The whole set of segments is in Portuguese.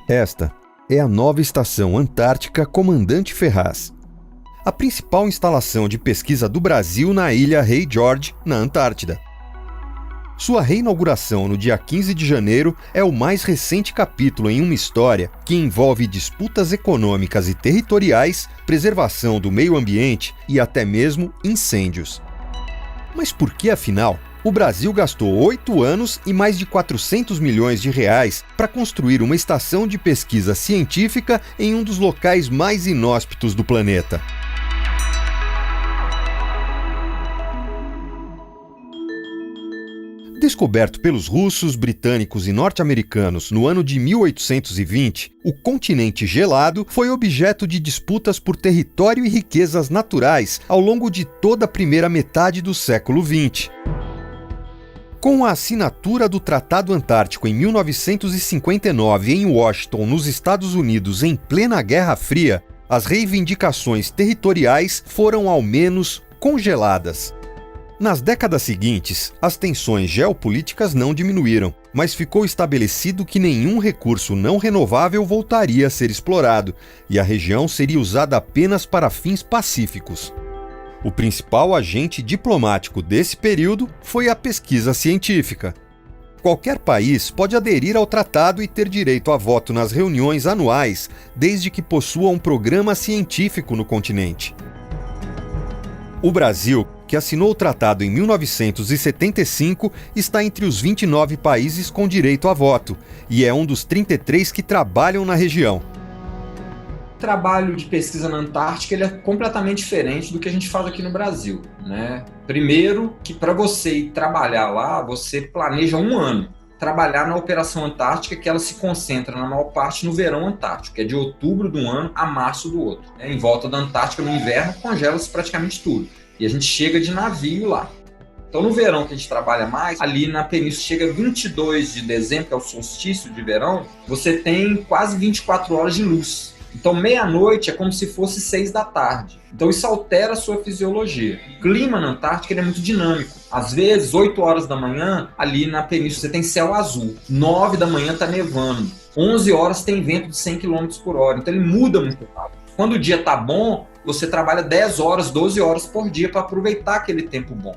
Esta é a nova Estação Antártica Comandante Ferraz, a principal instalação de pesquisa do Brasil na ilha Rei George, na Antártida. Sua reinauguração no dia 15 de janeiro é o mais recente capítulo em uma história que envolve disputas econômicas e territoriais, preservação do meio ambiente e até mesmo incêndios. Mas por que, afinal, o Brasil gastou 8 anos e mais de 400 milhões de reais para construir uma estação de pesquisa científica em um dos locais mais inóspitos do planeta? Descoberto pelos russos, britânicos e norte-americanos no ano de 1820, o continente gelado foi objeto de disputas por território e riquezas naturais ao longo de toda a primeira metade do século XX. Com a assinatura do Tratado Antártico em 1959 em Washington, nos Estados Unidos, em plena Guerra Fria, as reivindicações territoriais foram ao menos congeladas. Nas décadas seguintes, as tensões geopolíticas não diminuíram, mas ficou estabelecido que nenhum recurso não renovável voltaria a ser explorado, e a região seria usada apenas para fins pacíficos. O principal agente diplomático desse período foi a pesquisa científica. Qualquer país pode aderir ao tratado e ter direito a voto nas reuniões anuais, desde que possua um programa científico no continente. O Brasil, que assinou o tratado em 1975, está entre os 29 países com direito a voto e é um dos 33 que trabalham na região. O trabalho de pesquisa na Antártica ele é completamente diferente do que a gente faz aqui no Brasil, né? Primeiro, que para você ir trabalhar lá, você planeja um ano. Trabalhar na Operação Antártica, que ela se concentra na maior parte no verão antártico, que é de outubro de um ano a março do outro. Em volta da Antártica, no inverno, congela-se praticamente tudo. E a gente chega de navio lá. Então, no verão que a gente trabalha mais, ali na península chega 22 de dezembro, que é o solstício de verão, você tem quase 24 horas de luz. Então, meia-noite é como se fosse 6 da tarde. Então, isso altera a sua fisiologia. O clima na Antártica ele é muito dinâmico. Às vezes, 8 horas da manhã, ali na península, você tem céu azul. 9 da manhã está nevando. 11 horas tem vento de 100 km por hora. Então, ele muda muito rápido. Quando o dia está bom, você trabalha 10 horas, 12 horas por dia para aproveitar aquele tempo bom.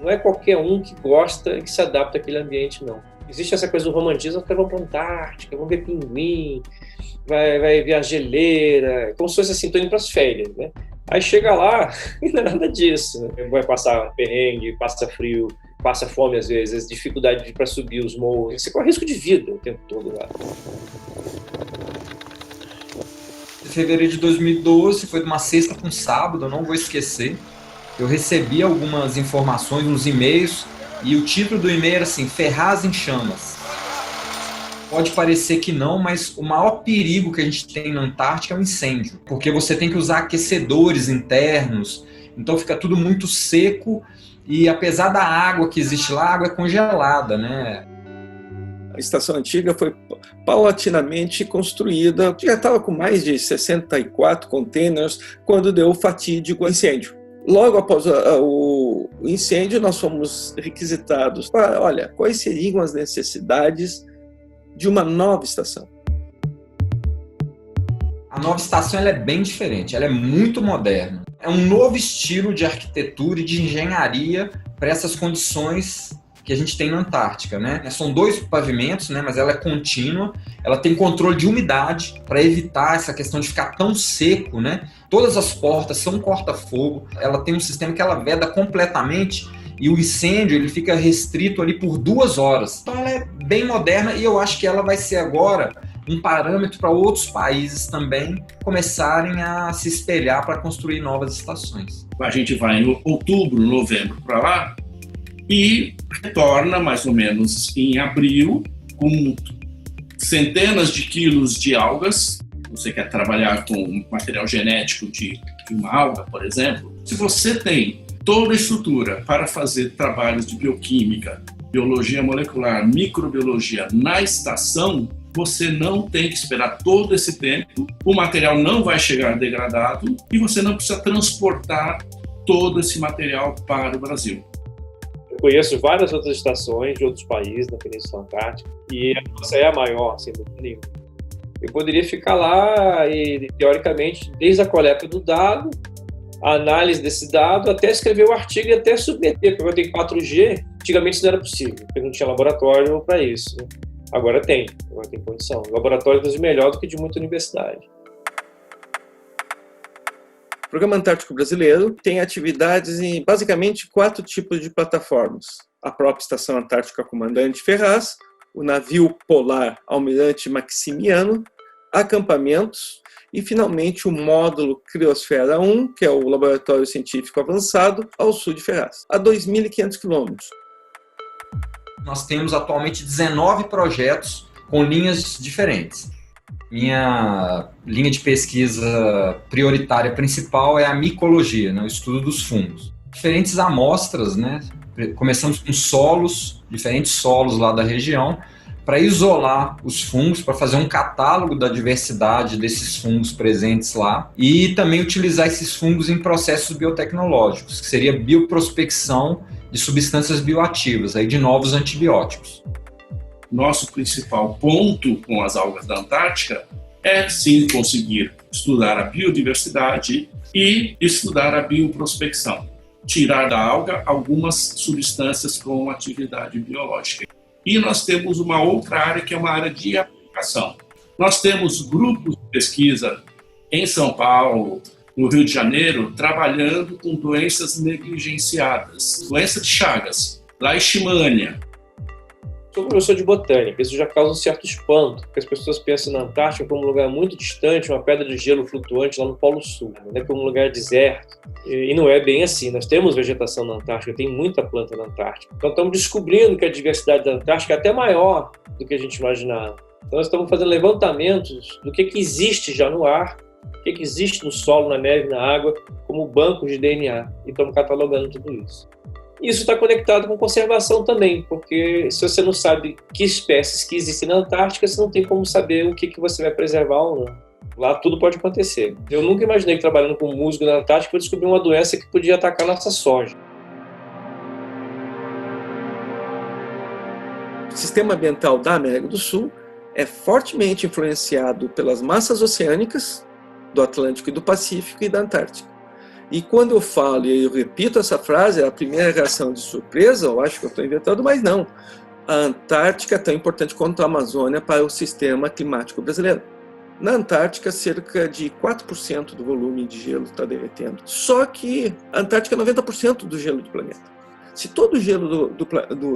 Não é qualquer um que gosta e que se adapta àquele ambiente, não. Existe essa coisa do romantismo, que vão para a Antártica, vão ver pinguim, vai ver a geleira, como se fosse assim, tô indo para as férias, né? Aí chega lá e não é nada disso, né? Vai passar perrengue, passa frio, passa fome às vezes, dificuldade para subir os morros, você corre risco de vida o tempo todo lá. Em fevereiro de 2012, foi de uma sexta para um sábado, eu não vou esquecer. Eu recebi algumas informações, uns e-mails, e o título do e-mail era assim, Ferraz em chamas. Pode parecer que não, mas o maior perigo que a gente tem na Antártica é o incêndio, porque você tem que usar aquecedores internos, então fica tudo muito seco, e apesar da água que existe lá, a água é congelada, né? A estação antiga foi paulatinamente construída, já estava com mais de 64 containers quando deu o fatídico incêndio. Logo após o incêndio, nós fomos requisitados para, olha, quais seriam as necessidades de uma nova estação. A nova estação ela é bem diferente, ela é muito moderna. É um novo estilo de arquitetura e de engenharia para essas condições que a gente tem na Antártica, né? São 2 pavimentos, né? Mas ela é contínua, ela tem controle de umidade para evitar essa questão de ficar tão seco, né? Todas as portas são corta-fogo, ela tem um sistema que ela veda completamente e o incêndio ele fica restrito ali por 2 horas. Então ela é bem moderna e eu acho que ela vai ser agora um parâmetro para outros países também começarem a se espelhar para construir novas estações. A gente vai em outubro, novembro para lá e retorna mais ou menos em abril com centenas de quilos de algas. Você quer trabalhar com material genético de uma alga, por exemplo. Se você tem toda a estrutura para fazer trabalhos de bioquímica, biologia molecular, microbiologia na estação, você não tem que esperar todo esse tempo, o material não vai chegar degradado e você não precisa transportar todo esse material para o Brasil. Eu conheço várias outras estações de outros países na Península Antártica e a nossa é a maior, sem dúvida nenhuma. Eu poderia ficar lá e, teoricamente, desde a coleta do dado, a análise desse dado, até escrever o artigo e até submeter, porque eu tenho 4G, antigamente isso não era possível, porque não tinha laboratório para isso, né? Agora tem condição. O laboratório é melhor do que de muita universidade. O Programa Antártico Brasileiro tem atividades em basicamente 4 tipos de plataformas. A própria Estação Antártica Comandante Ferraz, o navio polar Almirante Maximiano, acampamentos e, finalmente, o módulo Criosfera 1, que é o Laboratório Científico Avançado, ao sul de Ferraz, a 2.500 quilômetros. Nós temos atualmente 19 projetos com linhas diferentes. Minha linha de pesquisa prioritária principal é a micologia, né, o estudo dos fungos. Diferentes amostras, né? Começamos com solos, diferentes solos lá da região, para isolar os fungos, para fazer um catálogo da diversidade desses fungos presentes lá e também utilizar esses fungos em processos biotecnológicos, que seria bioprospecção de substâncias bioativas, aí de novos antibióticos. Nosso principal ponto com as algas da Antártica é, sim, conseguir estudar a biodiversidade e estudar a bioprospecção. Tirar da alga algumas substâncias com atividade biológica. E nós temos uma outra área que é uma área de aplicação. Nós temos grupos de pesquisa em São Paulo, no Rio de Janeiro, trabalhando com doenças negligenciadas. Doença de Chagas, Leishmania. Sou professor de botânica, isso já causa um certo espanto, porque as pessoas pensam na Antártica como um lugar muito distante, uma pedra de gelo flutuante lá no Polo Sul, né, como um lugar deserto. E não é bem assim, nós temos vegetação na Antártica, tem muita planta na Antártica. Então estamos descobrindo que a diversidade da Antártica é até maior do que a gente imaginava. Então nós estamos fazendo levantamentos do que existe já no ar, o que existe no solo, na neve, na água, como bancos de DNA, e estamos catalogando tudo isso. Isso está conectado com conservação também, porque se você não sabe que espécies que existem na Antártica, você não tem como saber o que você vai preservar ou não. Lá tudo pode acontecer. Eu nunca imaginei que trabalhando com musgo na Antártica eu descobri uma doença que podia atacar nossa soja. O sistema ambiental da América do Sul é fortemente influenciado pelas massas oceânicas do Atlântico e do Pacífico e da Antártica. E quando eu falo e eu repito essa frase, a primeira reação de surpresa, eu acho que eu estou inventando, mas não. A Antártica é tão importante quanto a Amazônia para o sistema climático brasileiro. Na Antártica, cerca de 4% do volume de gelo está derretendo. Só que a Antártica é 90% do gelo do planeta. Se todo o gelo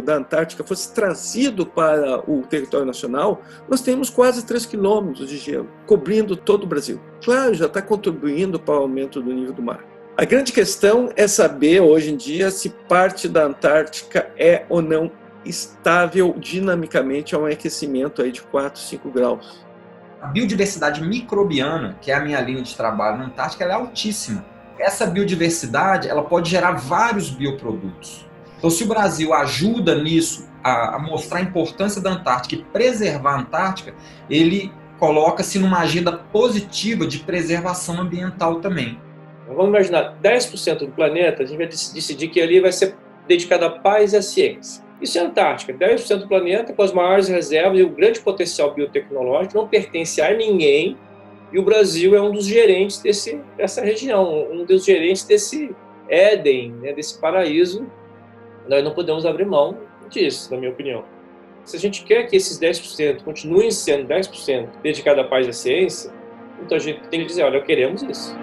da Antártica fosse trazido para o território nacional, nós temos quase 3 quilômetros de gelo, cobrindo todo o Brasil. Claro, já está contribuindo para o aumento do nível do mar. A grande questão é saber, hoje em dia, se parte da Antártica é ou não estável dinamicamente a um aquecimento aí de 4, 5 graus. A biodiversidade microbiana, que é a minha linha de trabalho na Antártica, ela é altíssima. Essa biodiversidade ela pode gerar vários bioprodutos. Então, se o Brasil ajuda nisso, a mostrar a importância da Antártica e preservar a Antártica, ele coloca-se numa agenda positiva de preservação ambiental também. Vamos imaginar, 10% do planeta, a gente vai decidir que ali vai ser dedicado à paz e à ciência. Isso é a Antártica, 10% do planeta com as maiores reservas e o grande potencial biotecnológico, não pertence a ninguém, e o Brasil é um dos gerentes dessa região, um dos gerentes desse Éden, né, desse paraíso. Nós não podemos abrir mão disso, na minha opinião. Se a gente quer que esses 10% continuem sendo 10% dedicados à paz e à ciência, então a gente tem que dizer, olha, queremos isso.